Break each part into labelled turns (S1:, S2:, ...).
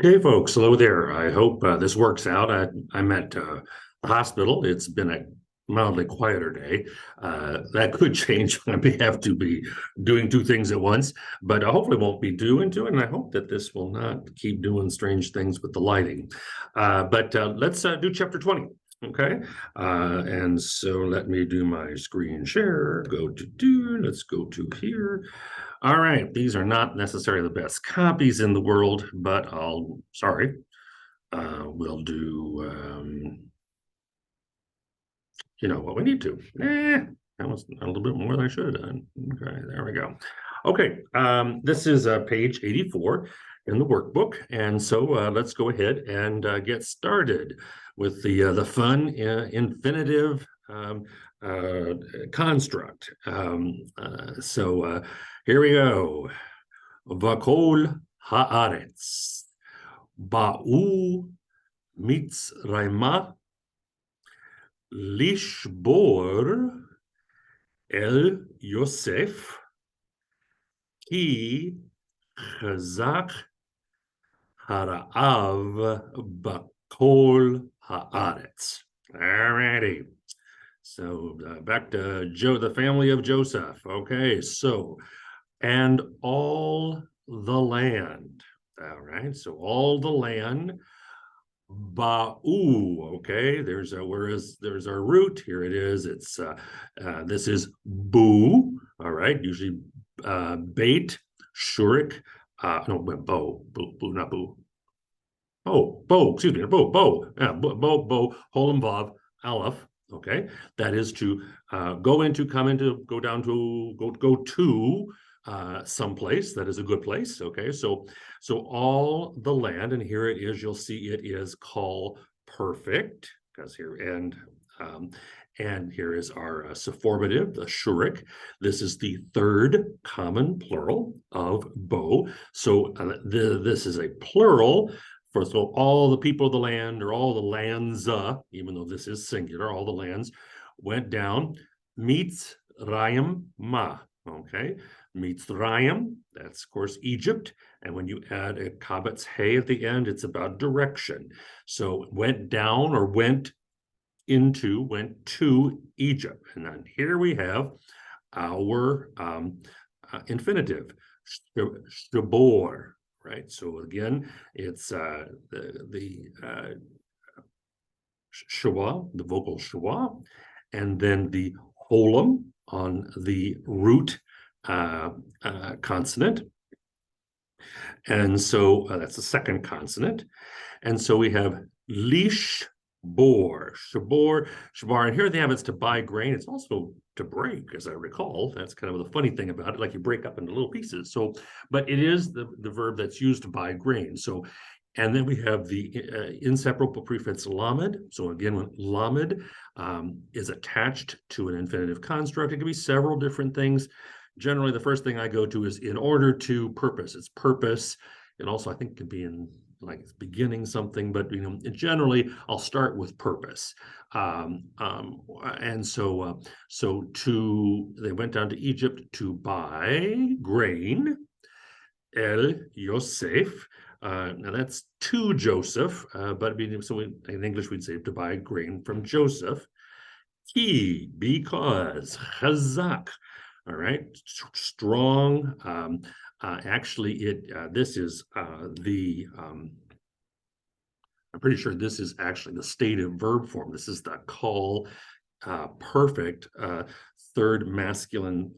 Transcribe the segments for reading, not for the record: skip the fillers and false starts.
S1: Okay, folks, hello there. I hope this works out. I'm at the hospital. It's been a mildly quieter day. That could change. I may have to be doing two things at once, but I hopefully won't be doing two, and I hope that this will not keep doing strange things with the lighting. But let's do chapter 20. Okay, and so let me do my screen share. Let's go to here. All right, these are not necessarily the best copies in the world, but we'll do, what we need to. That was a little bit more than I should have done. Okay, there we go. Okay, this is page 84 in the workbook, and so let's go ahead and get started with the fun infinitive construct. So here we go. Vakol haaretz, ba'u mitzrayma, lishbor el Yosef, ki chazak hara'av bakol haaretz. All righty. So back to the family of Joseph. Okay, so and all the land. All right, so all the land. Ba'u. Okay, there's our root. Here it is. It's this is boo. All right, usually bait, shurik. No, boo, not boo. Oh, bo, excuse me, bo, yeah, bo, holam vav, aleph. Okay, that is to go into, come into, go down to, go to someplace that is a good place. Okay, so all the land, and here it is. You'll see it is call perfect because here and here is our subformative, the shurik. This is the third common plural of bo. So this is a plural. First of all the people of the land, or all the lands, even though this is singular, all the lands went down. Meets Rayam Ma. Okay, meets Rayam. That's of course Egypt. And when you add a kabetz hey at the end, it's about direction. So went down or went to Egypt. And then here we have our infinitive, shabor. Right. So again, it's the shwa, the vocal shwa, and then the holam on the root consonant. And so that's the second consonant. And so we have lish bor, shabor, shabar. And here they have it's to buy grain. It's also to break, as I recall. That's kind of the funny thing about it, like you break up into little pieces. So, but it is the verb that's used to buy grain. So, and then we have the inseparable prefix lamed. So again, when lamed is attached to an infinitive construct, it can be several different things. Generally, the first thing I go to is in order to purpose. It's purpose. And also, I think it could be in like it's beginning something, but generally I'll start with purpose. And so they went down to Egypt to buy grain. El Yosef. Now that's to Joseph, but so in English we'd say to buy grain from Joseph. Because chazak. All right, strong. Actually, this is I'm pretty sure this is actually the stative verb form. This is the call perfect third masculine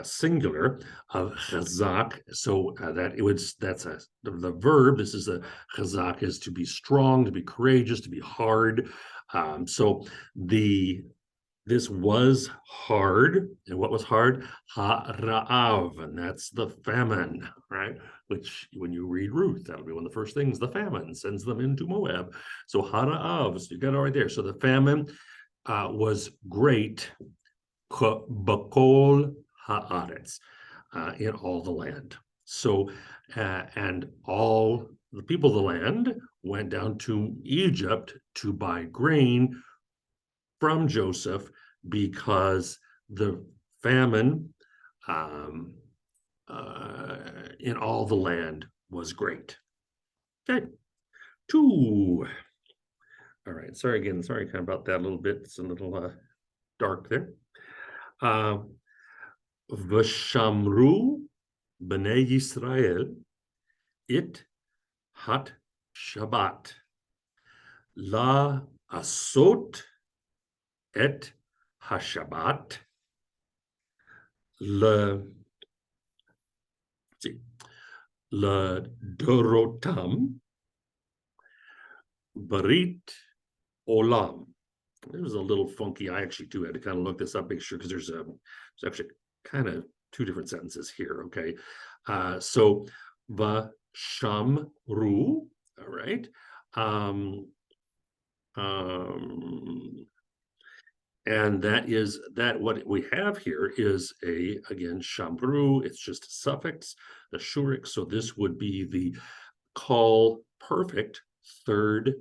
S1: singular of chazak. So the verb. This is a chazak is to be strong, to be courageous, to be hard. So this was hard. And what was hard? Ha-ra'av, and that's the famine, right? Which, when you read Ruth, that'll be one of the first things. The famine sends them into Moab. So ha-ra'av, so you got it right there. So the famine was great, bakol haaretz, in all the land. So, and all the people of the land went down to Egypt to buy grain from Joseph because the famine in all the land was great. Okay, 2. All right, sorry again, sorry kind of about that a little bit. It's a little dark there. V'shamru b'nei Yisrael it hat Shabbat la asot et hashabat le dorotam barit olam. It was a little funky. I actually too had to kind of look this up, make sure, because there's actually kind of 2 different sentences here. Okay, so v'shamru, all right. And that is that what we have here is again, shambru, it's just a suffix, the shurik. So this would be the call perfect third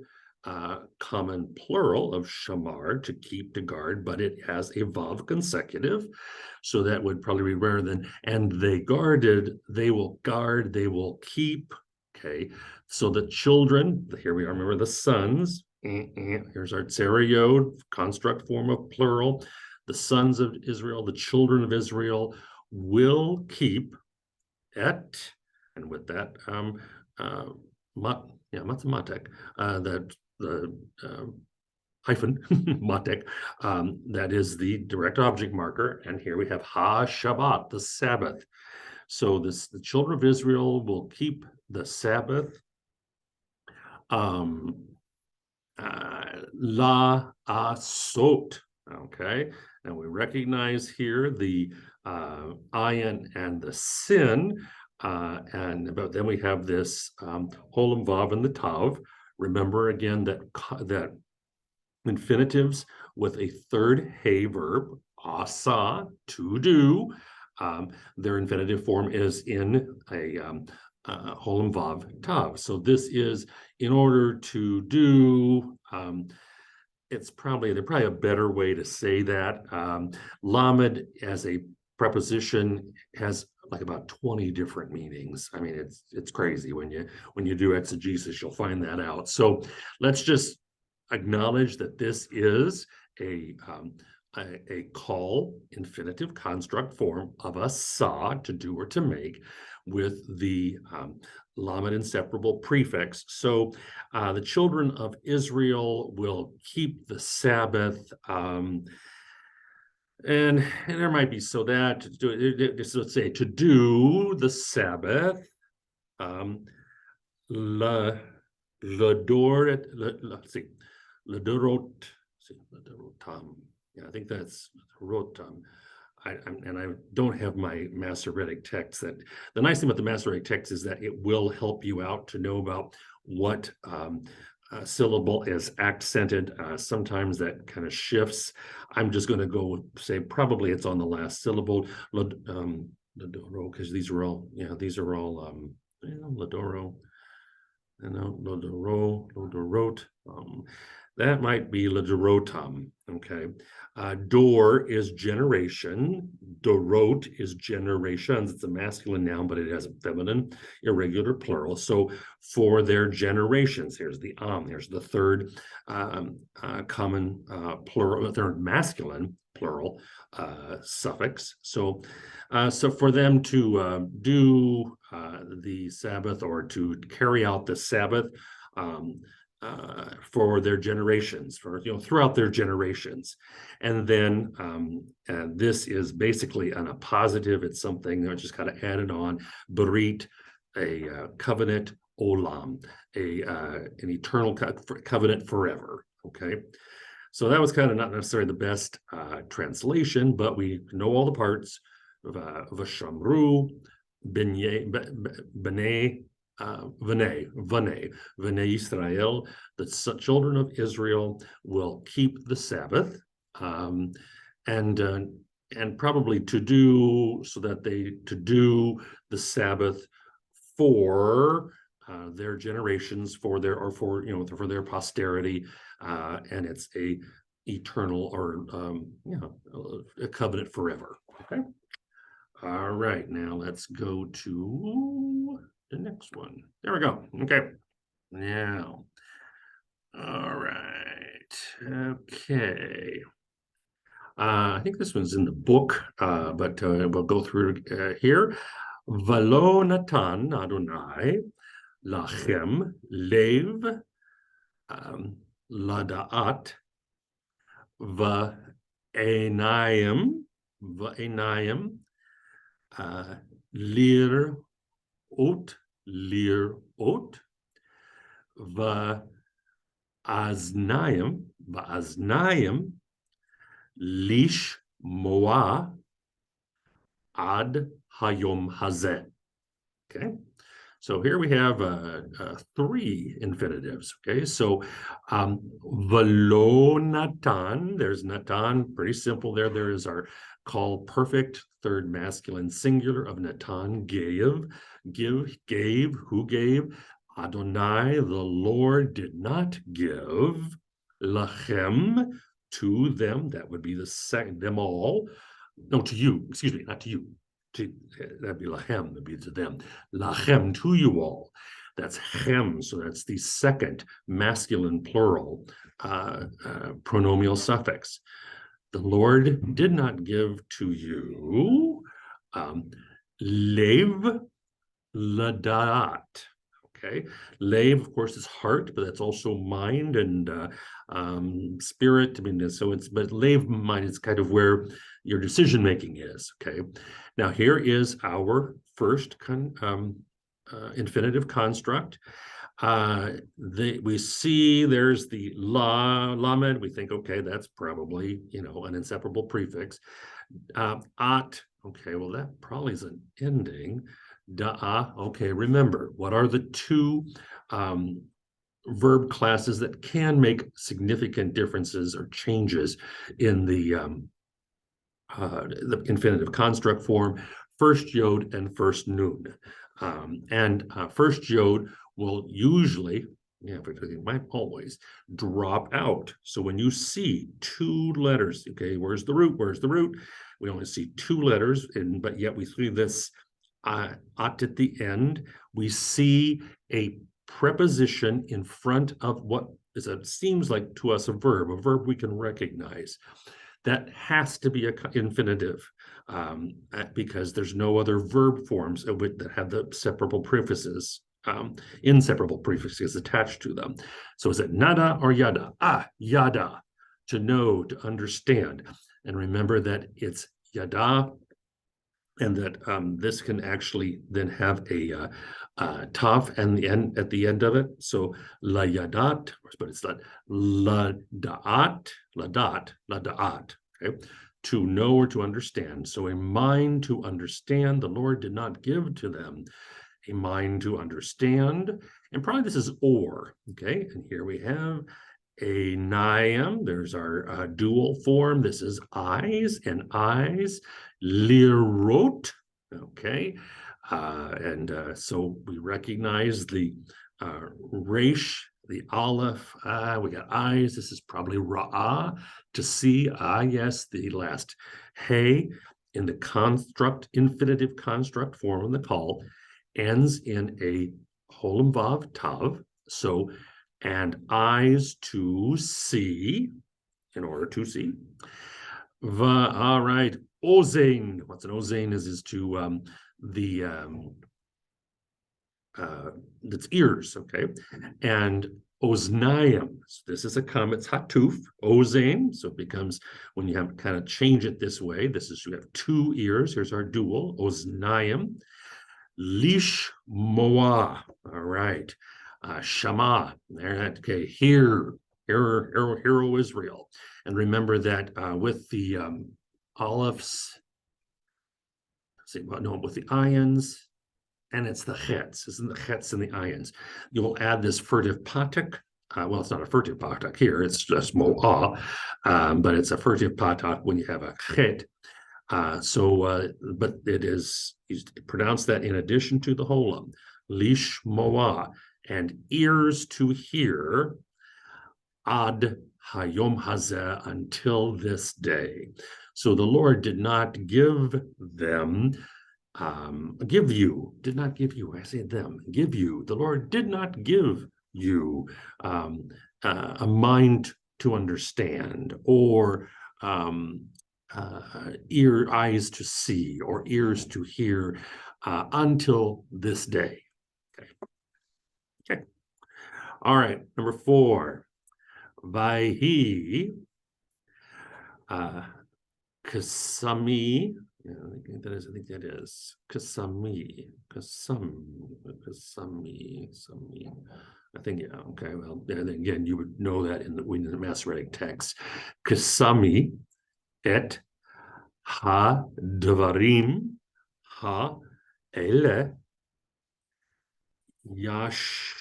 S1: common plural of shamar, to keep, to guard, but it has a vav consecutive. So that would probably be rather than, and they guarded, they will guard, they will keep. Okay, so the children, here we are, remember the sons. Here's our tzerayod, construct form of plural. The sons of Israel, the children of Israel will keep et, and with that, matek, the hyphen, matek, that is the direct object marker. And here we have ha-Shabbat, the Sabbath. So the children of Israel will keep the Sabbath. La asot. Okay, now we recognize here the ayin and the sin, but then we have this holam vav and the tav. Remember again that infinitives with a third hey verb, asa, to do, their infinitive form is in a holam vav tav. So this is in order to do. There's probably a better way to say that. Lamed as a preposition has like about 20 different meanings. I mean, it's crazy. When you do exegesis, you'll find that out. So let's just acknowledge that this is a call infinitive construct form of a sa, to do or to make, with the lamed inseparable prefix. So the children of Israel will keep the Sabbath. And there might be, so that, let's say, to do the Sabbath, ledorot, ledorotam. Yeah, I think that's rotam. I don't have my Masoretic text. That the nice thing about the Masoretic text is that it will help you out to know about what syllable is accented. Sometimes that kind of shifts. I'm just going to go say probably it's on the last syllable. Because these are all Ladoro. Lodorot. That might be Ladorotam. Okay. Dor is generation. Dorot is generations. It's a masculine noun, but it has a feminine irregular plural. So for their generations, here's the here's the third common plural, third masculine plural suffix. So for them to do the Sabbath, or to carry out the Sabbath, for their generations, throughout their generations. And then and this is basically a positive. It's something that just kind of added on. Berit, a covenant. Olam, an eternal covenant forever. Okay, so that was kind of not necessarily the best translation, but we know all the parts. V'shamru b'nei V'nei Yisrael, the children of Israel will keep the Sabbath, and probably to do, so that to do the Sabbath for their generations, for their posterity, and it's a eternal, or a covenant forever. Okay. All right, now let's go to the next one. There we go. Okay. Now, all right. Okay. I think this one's in the book, but we'll go through here. Velo natan Adonai lachem lev lada'at va'enayim lir ot va'aznayim lish moa ad hayom hazeh. Okay, so here we have three infinitives. Okay, so velo natan, there's natan, pretty simple there. There is our call perfect, third masculine singular of natan, gave, gave, who gave? Adonai, the Lord did not give, lachem, to them, that would be the second, them all. No, to you, excuse me, not to you. That'd be lachem, that'd be to them. Lachem, to you all. That's chem, so that's the second masculine plural pronomial suffix. The Lord did not give to you lev ladat. Okay, lev, of course, is heart, but that's also mind and spirit. I mean, so it's, but lev, mind is kind of where your decision making is. Okay, now here is our first infinitive construct. We see there's the lamed. We think, okay, that's probably, you know, an inseparable prefix. At, okay, well, that probably is an ending. Da'a, okay, remember, what are the two verb classes that can make significant differences or changes in the infinitive construct form? First yod and first nun. First yod will usually, yeah, but it might always drop out. So when you see two letters, okay, where's the root? Where's the root? We only see two letters, but yet we see this at the end. We see a preposition in front of what is a, seems like to us a verb we can recognize. That has to be an infinitive because there's no other verb forms that have the separable prefixes, inseparable prefixes attached to them. So is it nada or yada? Yada, to know, to understand. And remember that it's yada, and that this can actually then have a taf and the end at the end of it. So la yadat, but it's not la da'at, okay, to know or to understand. So a mind to understand, the Lord did not give to them a mind to understand. And probably this is or, okay, and here we have a naim. There's our dual form. This is eyes and eyes. Lirot, okay, so we recognize the resh, the aleph. We got eyes. This is probably ra'ah, to see. Yes, the last hey in the construct, infinitive construct form in the call ends in a holem vav tav. So, and eyes to see, in order to see. All right, ozain. What's an ozain is to its ears, okay? And oznayim, so this is a it's hatuf, ozain, so it becomes, when you have kind of change it this way, this is, you have two ears, here's our dual, oznayim. Lish moa, all right. Shama, okay, hear, Israel. And remember that with the olives, with the ions, and it's the chetz, isn't the chetz and the ions. You will add this furtive patak. Well, it's not a furtive patak here, it's just moa, but it's a furtive patak when you have a chet. But it is, you pronounce that in addition to the holum, lish moa, and ears to hear, ad hayom hazeh, until this day. So the Lord did not give them, give you, I say them, give you. The Lord did not give you, a mind to understand, or eyes to see, or ears to hear, until this day. Okay. Okay. All right. Number 4. Vaihi Kasami. Yeah, I think that is Kasami. Sami. I think, yeah, okay. Well, and again, you would know that in the Masoretic text. Kasami et ha dvarim ha ele yash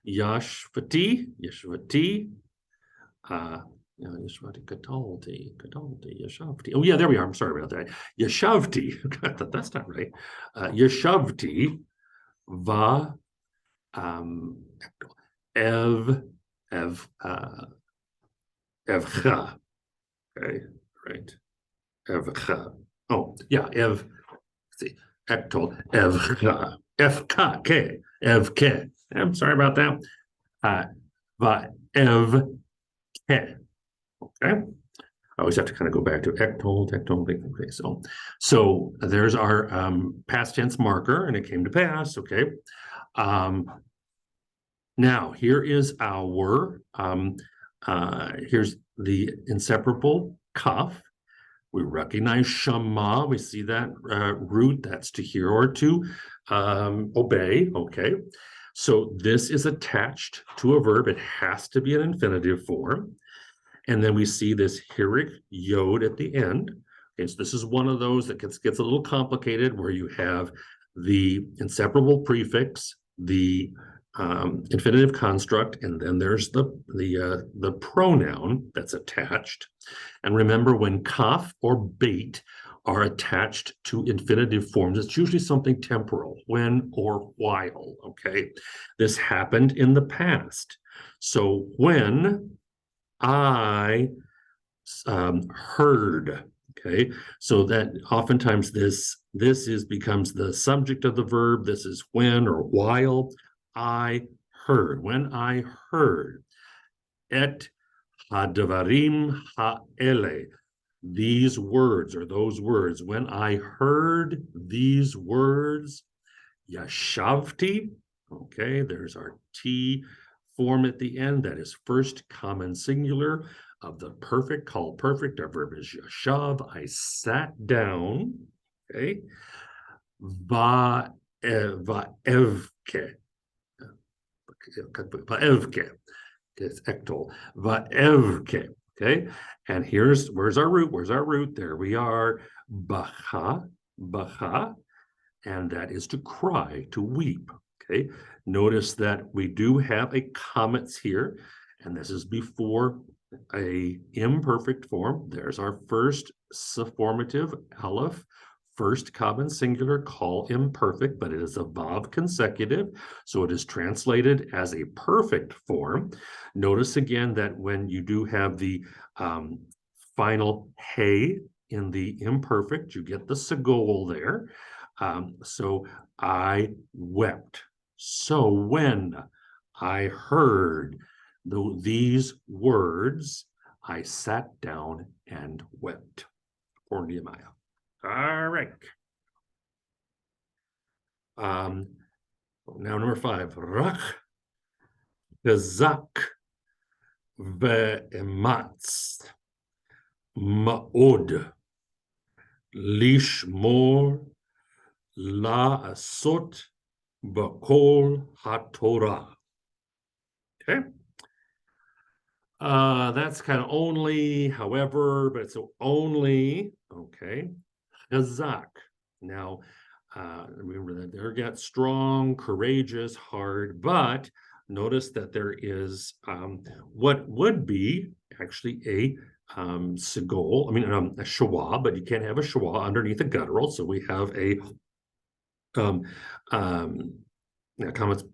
S1: Yashvati, Yashavti. Oh, yeah, there we are. I'm sorry about that. Yashavti. That's not right. Yashavti va ev evcha. Okay, right. Evcha. Oh, yeah, ev. See, Ectol evcha. Fk. Evke. I'm sorry about that. Va ev ke. Okay. I always have to kind of go back to ectol. Okay, so there's our past tense marker, and it came to pass. Okay. Now here is our here's the inseparable kaf. We recognize shama. We see that root. That's to hear or to obey. Okay. So this is attached to a verb. It has to be an infinitive form. And then we see this hirik yod at the end. Okay, so this is one of those that gets a little complicated, where you have the inseparable prefix, the infinitive construct, and then there's the pronoun that's attached. And remember, when kaf or bait are attached to infinitive forms, it's usually something temporal, when or while. Okay, this happened in the past. So when I heard. Okay, so that oftentimes this becomes the subject of the verb. This is when or while I heard. When I heard et hadvarim haele, these words, or those words. When I heard these words, yashavti. Okay, there's our T form at the end. That is first common singular of the perfect, called perfect. Our verb is yashav. I sat down. Okay. Vaevke. It's ectol. Vaevke. Okay. And where's our root? Where's our root? There we are. Bacha. And that is to cry, to weep. Okay. Notice that we do have a comets here, and this is before a imperfect form. There's our first sufformative aleph, first common singular, call imperfect, but it is a vav consecutive, so it is translated as a perfect form. Notice again that when you do have the final hey in the imperfect, you get the segol there. So I wept. So when I heard these words, I sat down and wept. For Nehemiah. All right. Now number 5. Rach Gazak ve'ematz ma'od lishmor la'asot b'kol haTorah. Okay. That's kind of only, however, but it's only, okay. Chazak. Now, remember that there got strong, courageous, hard, but notice that there is what would be actually a segol, a shawah, but you can't have a shawah underneath a guttural, so we have a comments,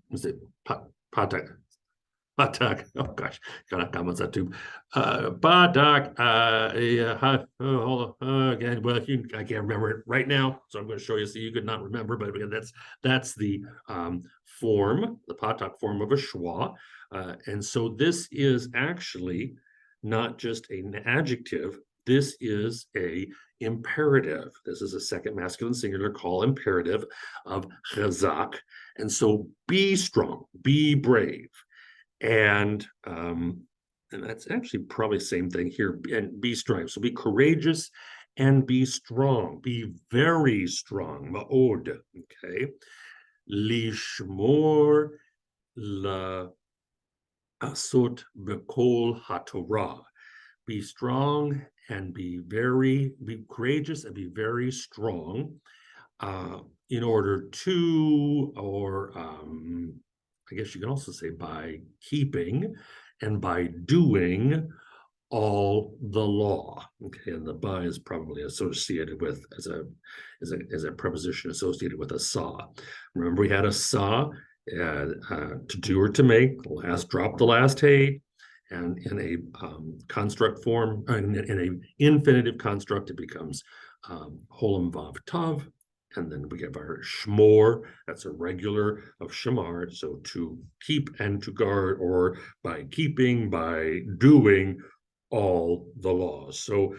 S1: pata, Batak. Oh gosh, comments that too. Batak. Yeah, hold on. Again, well, I can't remember it right now, so I'm going to show you so you could not remember. But again, that's the form, the Batak form of a schwa, and so this is actually not just an adjective. This is a imperative. This is a second masculine singular call imperative of chazak, and so be strong, be brave. And that's actually probably the same thing here. And be strong. So be courageous and be strong. Be very strong. Ma'od. Okay. Lishmor la asot bekol hatorah. Be strong and be courageous and be very strong in order to, or I guess you can also say by keeping and by doing all the law. Okay, and the by is probably associated with as a preposition associated with a saw. Remember, we had a saw to do or to make. Drop the last hay. And in a construct form, in an infinitive construct, it becomes holem vav tav. And then we have our shmor, that's a regular of shamar, so to keep and to guard, or by keeping, by doing all the laws. So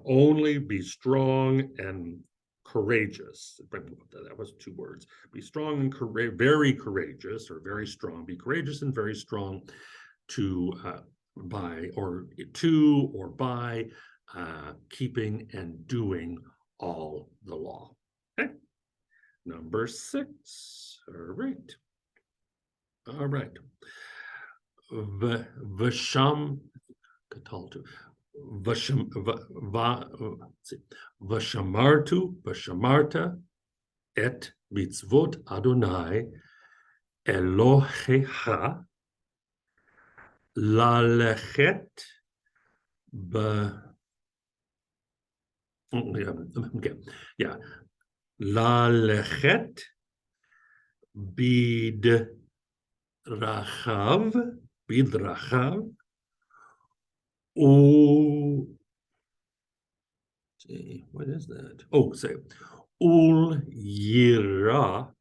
S1: only be strong and courageous. That was 2 words. Be strong and very courageous, or very strong. Be courageous and very strong to by keeping and doing all the law. Okay. Number 6. All right. Vasham kataltu. Vashamarta et mitzvot Adonai Elohecha lalechet lalechet bidrachav what is that? Oh, say ul yira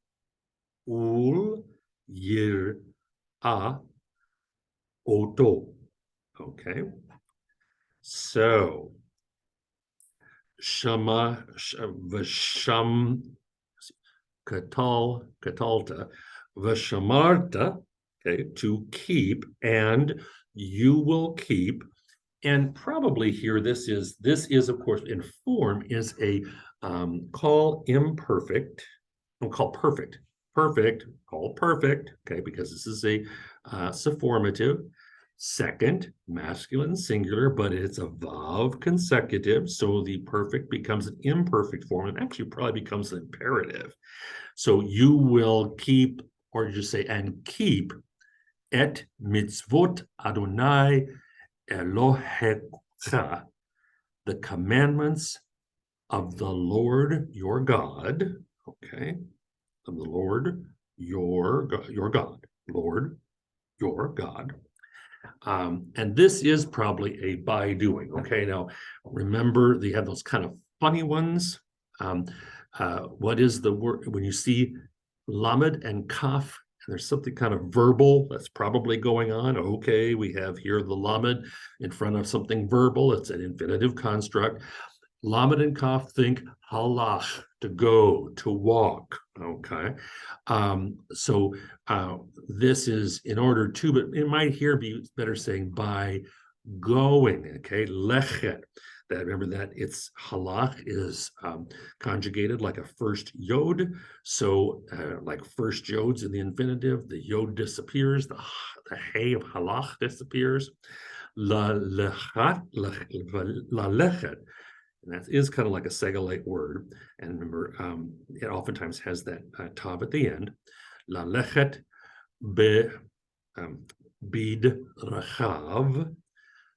S1: oto. Okay, so vasham katalta vashamarta. Okay, to keep, and you will keep. And probably here, this is of course in form is a call imperfect. I'll call perfect. Call perfect. Okay, because this is a sufformative. Second, masculine singular, but it's a vav consecutive. So the perfect becomes an imperfect form and actually probably becomes an imperative. So you will keep, or you just say, and keep et mitzvot Adonai Elohecha, the commandments of the Lord your God. Okay, of the Lord your God, Lord your God. And this is probably a by doing. Okay, now remember they have those kind of funny ones. What is the word when you see lamed and kaf? And there's something kind of verbal that's probably going on. Okay, we have here the lamed in front of something verbal. It's an infinitive construct. Lamed and kaf, think halach, to go, to walk. Okay, so this is in order to, but it might here be better saying by going. Okay, lechet. That remember that it's halach is conjugated like a first yod. So like first yod's in the infinitive, the yod disappears, the hay of halach disappears. La lechet. And that is kind of like a segalite word. And remember, it oftentimes has that tav at the end. La lechet bid rachav.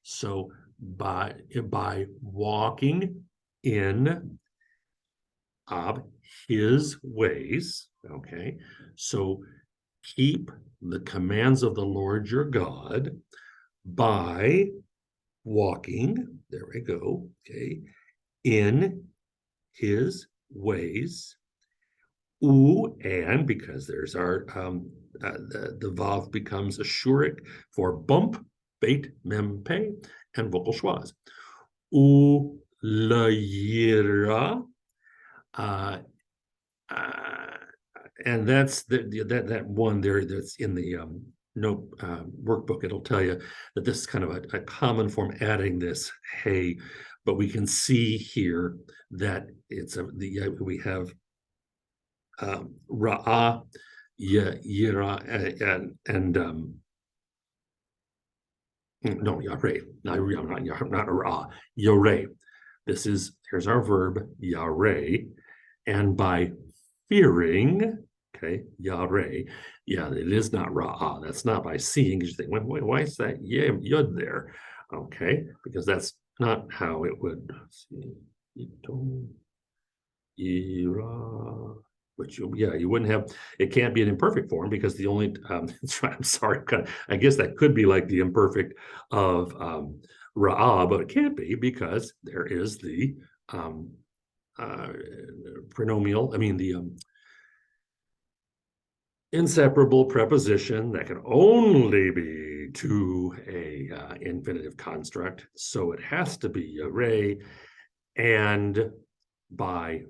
S1: So by walking in his ways. Okay, so keep the commands of the Lord your God by walking, there we go, okay, in his ways. And because there's our the vav becomes a shurik for bump, bait, mem, pay, and vocal schwaz. Layira, uh, and that's that one there that's in the note workbook. It'll tell you that this is kind of a common form, adding this hey, but we can see here that it's we have ra'ah, yira, and no, yareh, not ra'ah, yoreh. Here's our verb, yareh, and by fearing, okay, yareh, yeah, it is not ra'ah. That's not by seeing. You think, wait, why is that yud there? Okay, because that's not how it would. Which you wouldn't have. It can't be an imperfect form because the only. I'm sorry. I guess that could be like the imperfect of ra'ah, but it can't be because there is the pronomial. I mean the inseparable preposition that can only be to a infinitive construct. So it has to be array, and by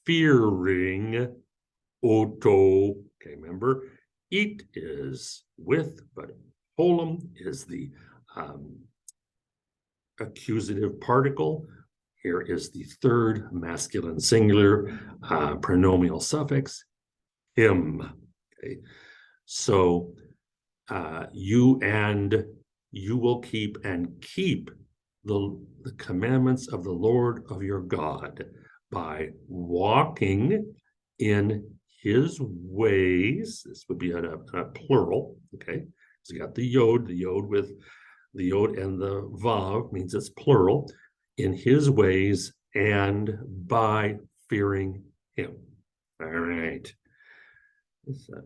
S1: fearing oto, okay, remember, eat is with, but holum is the accusative particle. Here is the third masculine singular pronominal suffix, him. Okay, so you will keep the commandments of the Lord of your God by walking in his ways. This would be a plural, okay? So you got the yod with the yod and the vav means it's plural, in his ways and by fearing him. All right. It's a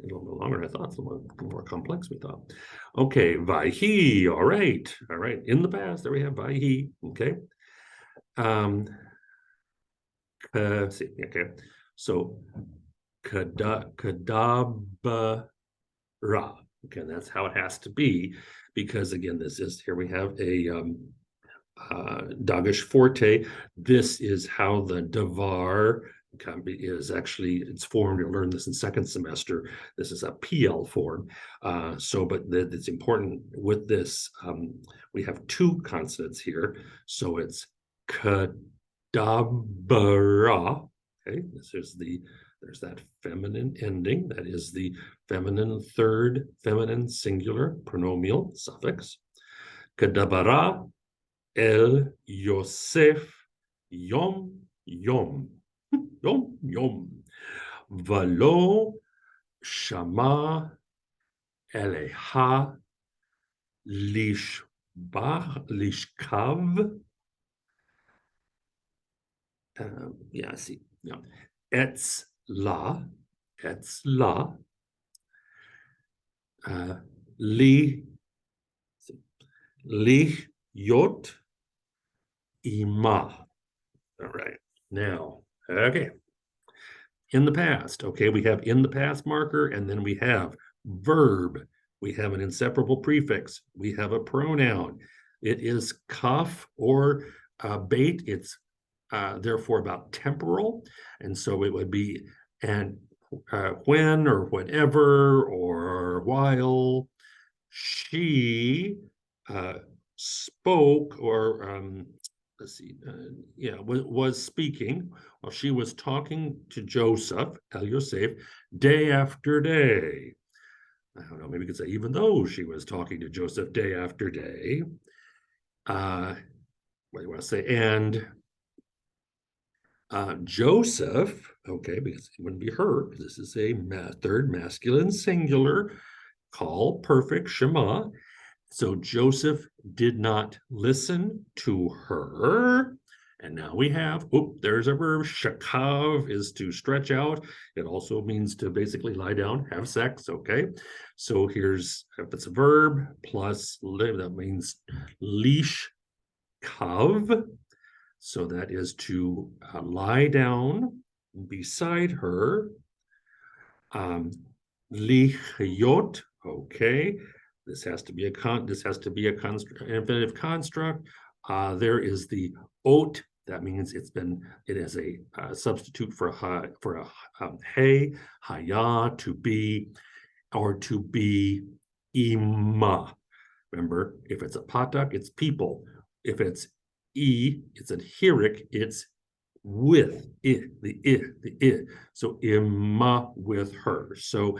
S1: little bit longer than I thought. It's a little more complex we thought. Okay, vayhi. All right. In the past, there we have vayhi. Okay. See. Okay. So kadabra. Okay, that's how it has to be, because again, here we have a Dagesh forte. This is how the davar is actually, it's formed. You'll learn this in second semester. This is a PL form. But it's important with this. We have two consonants here. So it's kadabra. Okay, there's that feminine ending. That is the feminine third, feminine singular pronominal suffix. Kadabara El Yosef Yom Yom Yom Yom Valo Shama Eleha Lishkav. See. Yeah. Etz la li yot ima. All right. Now, okay. In the past, okay, we have in the past marker, and then we have verb. We have an inseparable prefix. We have a pronoun. It is kaf or bait. It's therefore about temporal. And so it would be when or whenever or while she spoke or was speaking while she was talking to Joseph, El Yosef, day after day. I don't know, maybe we could say even though she was talking to Joseph day after day. What do you want to say? And Joseph, okay, because it wouldn't be her, because this is a third masculine singular, call perfect Shema. So Joseph did not listen to her, And now we have, there's a verb. Shakav is to stretch out. It also means to basically lie down, have sex. Okay. So here's, if it's a verb plus live, that means leash kav. So that is to lie down beside her. Lichyot. Okay. This has to be a infinitive construct. There is the ot. That means it is a substitute for hey, haya, to be, or to be ima. Remember, if it's a patak, it's people. If it's it's a hirik, it's with the so imma, with her. So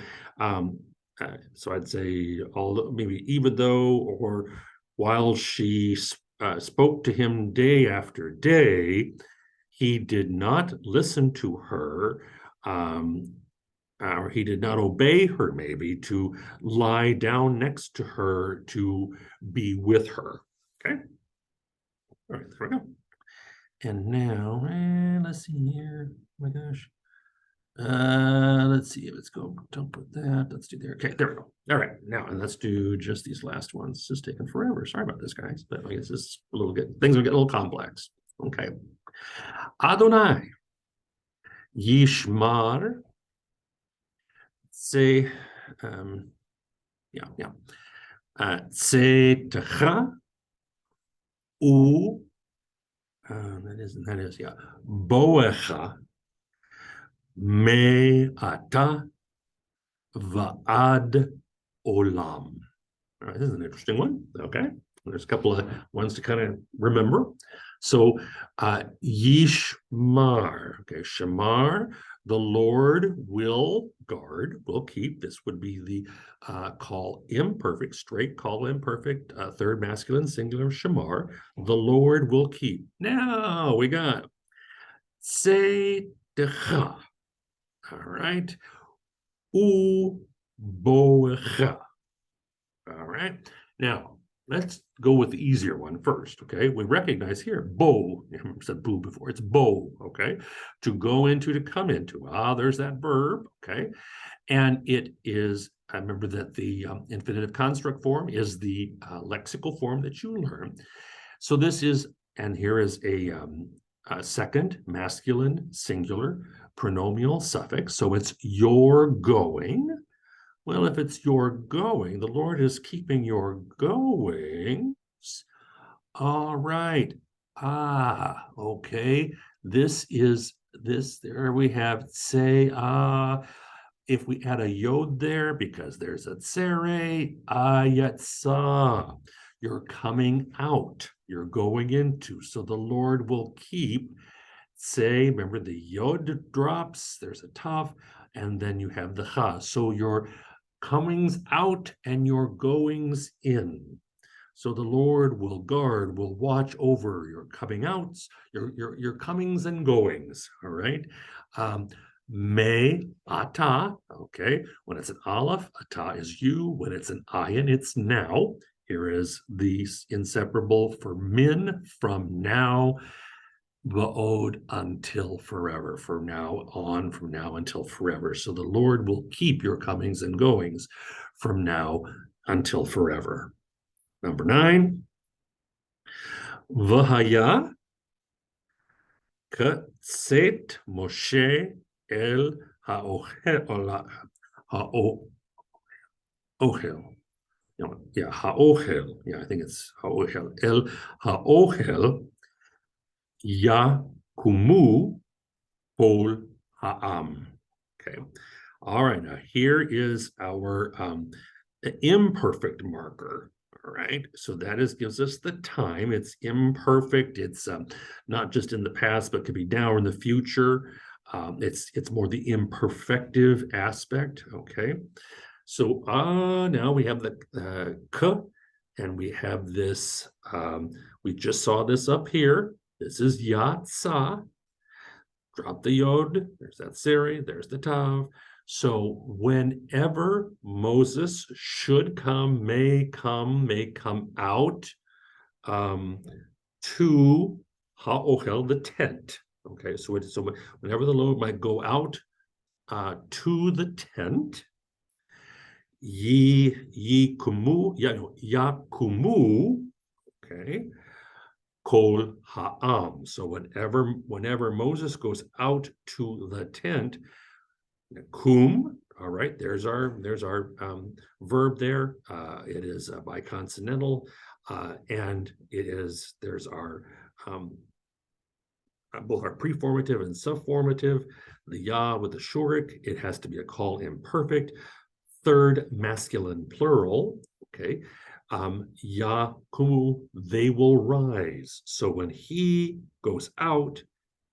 S1: so I'd say, although, maybe even though, or while she spoke to him day after day, he did not listen to her, or he did not obey her, maybe, to lie down next to her to be with her. Okay. All right, there we go. And now, let's see here. Oh my gosh. Let's see. Let's go. Don't put that. Let's do there. Okay, there we go. All right, now, and let's do just these last ones. This is taking forever. Sorry about this, guys, but I guess this is a little bit, things will get a little complex. Okay. Adonai Yishmar. Say, yeah. Tzetecha u, that is, yeah. Boecha me'ata va'ad olam. All right, this is an interesting one. Okay, there's a couple of ones to kind of remember. So, Yishmar. Okay, Shamar. The Lord will guard, will keep. This would be the call imperfect, straight call imperfect, third masculine singular, Shamar. The Lord will keep. Now we got Tzetecha. All right. U boecha. All right. Now, let's go with the easier one first, okay? We recognize here, bo, I said boo before, it's bo, okay? To go into, to come into. There's that verb, okay? And it is, I remember that the infinitive construct form is the lexical form that you learn. So this is, and here is a second masculine singular pronominal suffix. So it's your going. Well, if it's your going, the Lord is keeping your goings. All right. Okay. This, there we have say, if we add a yod there, because there's a tsere, yatsa. You're coming out, you're going into. So the Lord will keep, say, remember the yod drops, there's a taf, and then you have the cha. So your comings out and your goings in. So the Lord will guard, will watch over your coming outs, your comings and goings. All right. Me ata. Okay. When it's an aleph, ata is you. When it's an ayin, it's now. Here is the inseparable for min, from now. Va'od, until forever, from now on, from now until forever. So the Lord will keep your comings and goings from now until forever. Number 9, V'haya k'tzet Moshe el ha'ochel. Yeah, ha'ochel. Yeah, I think it's ha'ochel. El ha'ochel Yakumu Pol Ha'am. Okay. All right. Now here is our imperfect marker. All right. So that gives us the time. It's imperfect. It's not just in the past, but could be now or in the future. It's more the imperfective aspect. Okay. So now we have the k, and we have this. We just saw this up here. This is yatsa. Drop the yod. There's that seri. There's the tav. So whenever Moses should come, may come out to ha'ohel, the tent. Okay, so whenever the Lord might go out to the tent, kumu, yakumu, okay, kol ha'am. So whenever Moses goes out to the tent, kum, all right, there's our verb there. It is biconsonantal, and there's our both our preformative and subformative. The ya with the shurik, it has to be a call imperfect. Third masculine plural, okay. Ya kumu, they will rise. So when he goes out,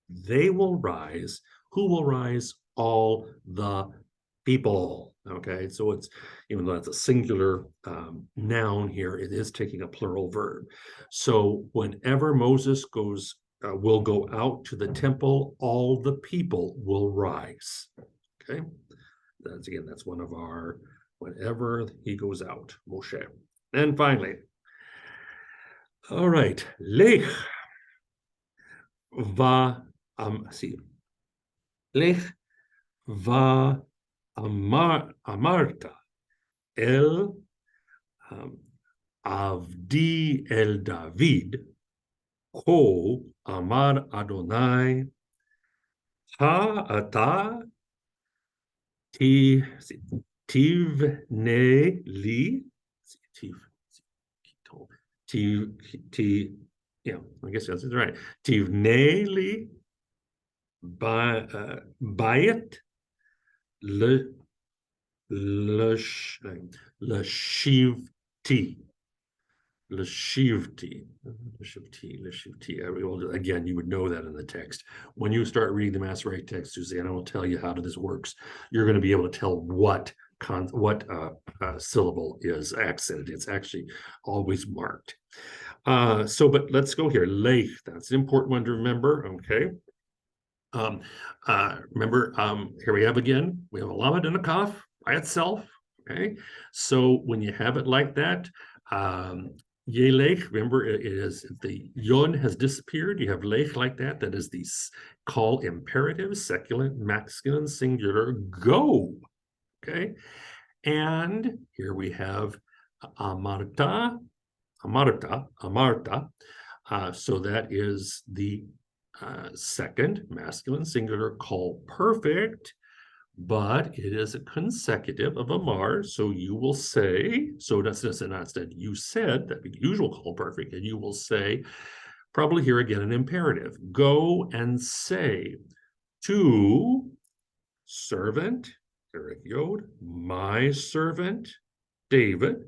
S1: they will rise. Who will rise? All the people. Okay, so it's, even though it's a singular noun here, it is taking a plural verb. So whenever Moses will go out to the temple, all the people will rise. Okay, that's one of our, whenever he goes out, Moshe. And finally, all right, lech va see, lech va amarta el avdi el David, ko amar Adonai ha ata tivne li, yeah, I guess that's right. Tivne li bayet le Lashivti. Again, you would know that in the text. When you start reading the Masoretic text, Susanna will tell you how this works. You're going to be able to tell what syllable is accented. It's actually always marked. But let's go here. Lech, that's an important one to remember. Okay. Remember, here we have again, we have a lamed and a kaf by itself. Okay, so when you have it like that, yelech, remember, it is, the yon has disappeared. You have lech like that. That is the call imperative, secular, masculine, singular, go. Okay, and here we have amarta. So that is the second masculine singular call perfect, but it is a consecutive of amar. So you will say, so that's instead you said, that usual call perfect, and you will say, probably here again an imperative, go and say to servant, Eric Yod, my servant David,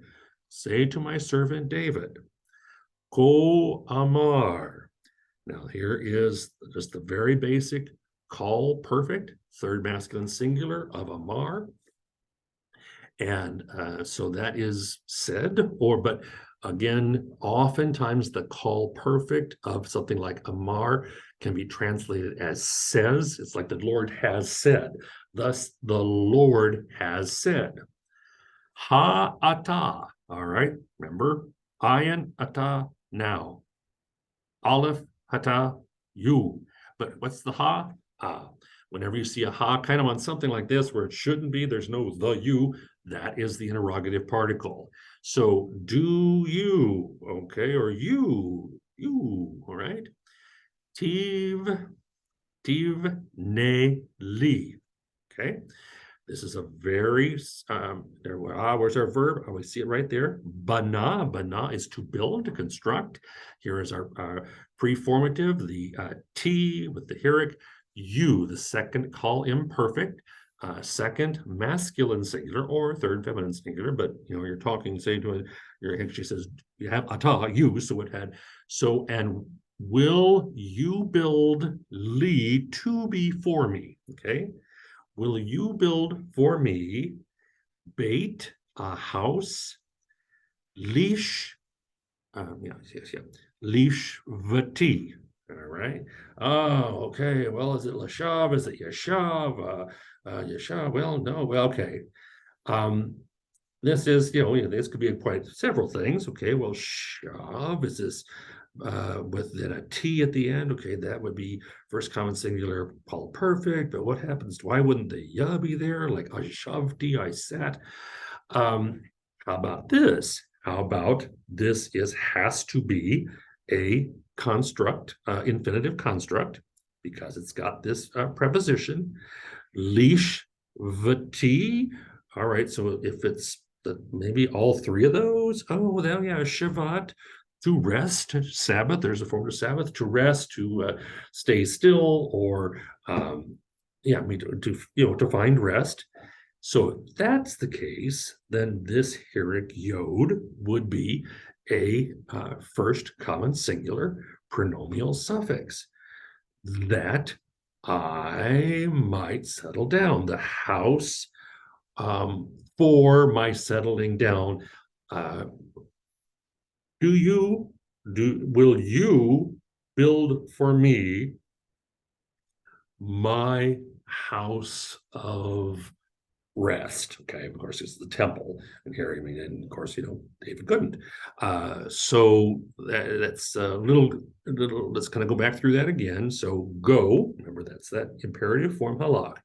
S1: say to my servant David, Ko Amar. Now here is just the very basic call perfect, third masculine singular of Amar. And so that is said, but again, oftentimes the call perfect of something like Amar can be translated as says. It's like the Lord has said. Thus, the Lord has said. Ha ata. All right. Remember, ayin ata now. Aleph hata you. But what's the ha? Whenever you see a ha kind of on something like this where it shouldn't be, there's no the you, that is the interrogative particle. So do you, okay, or you, all right? Tiv ne li, okay? This is a very, where's our verb? Oh, we see it right there. Bana is to build, to construct. Here is our preformative, the T with the heric, you, the second call imperfect, second masculine singular or third feminine singular, but you're talking, say to it, she says, you have ata, you, so it had, so, and will you build li to be for me, okay? Will you build for me bait, a house, leash, leash vati, all right? Oh, okay, well, is it lashav, is it yashav, yashav, well, no, well, okay. This is, this could be quite several things, okay, well, shav, is this with then a T at the end. Okay, that would be first common singular Paul perfect, but what happens? Why wouldn't the ya be there? Like I shoved, I sat. How about this? How about this has to be a construct, infinitive construct, because it's got this preposition, leash vati. All right, so if it's maybe all three of those, oh, then yeah, Shavat, to rest, Sabbath, there's a form of Sabbath, to rest, to stay still, or yeah, I mean, to find rest. So if that's the case, then this Herrick yod would be a first common singular pronomial suffix that I might settle down. The house for my settling down. Uh, will you build for me my house of rest? Okay, of course, it's the temple. And here, I mean, and of course, David couldn't. So that's a little, let's kind of go back through that again. So go, remember that's that imperative form halak.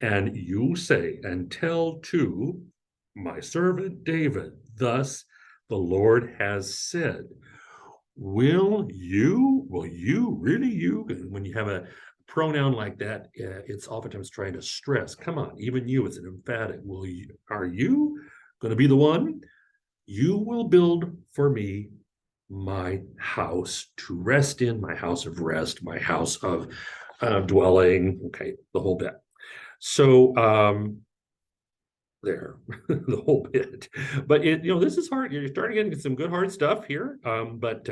S1: And you say, and tell to my servant David, thus the Lord has said, will you, really you, when you have a pronoun like that, it's oftentimes trying to stress, come on, even you, it's an emphatic, are you going to be the one? You will build for me my house to rest in, my house of rest, my house of dwelling, okay, the whole bit. So there, the whole bit. But this is hard. You're starting getting some good hard stuff here. But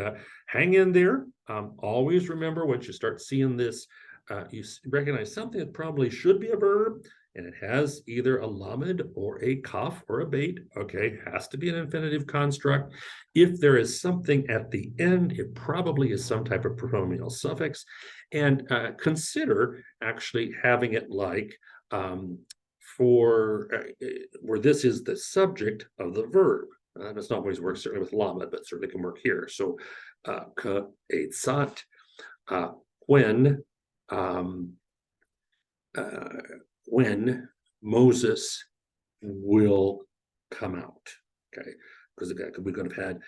S1: hang in there. Always remember once you start seeing this, you recognize something that probably should be a verb, and it has either a lamed or a kaf or a bait. Okay, has to be an infinitive construct. If there is something at the end, it probably is some type of pronominal suffix. And consider actually having it like for where this is the subject of the verb. That's not always works certainly with lamed, but certainly can work here. So ka etzat, when when Moses will come out. Okay, because we could have had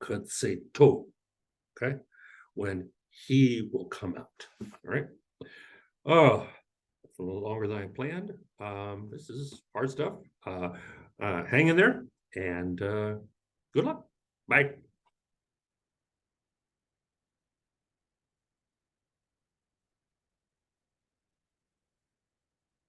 S1: katseto. Okay, when he will come out. All right. Oh, it's a little longer than I planned. This is hard stuff. Hang in there, and good luck. Bye.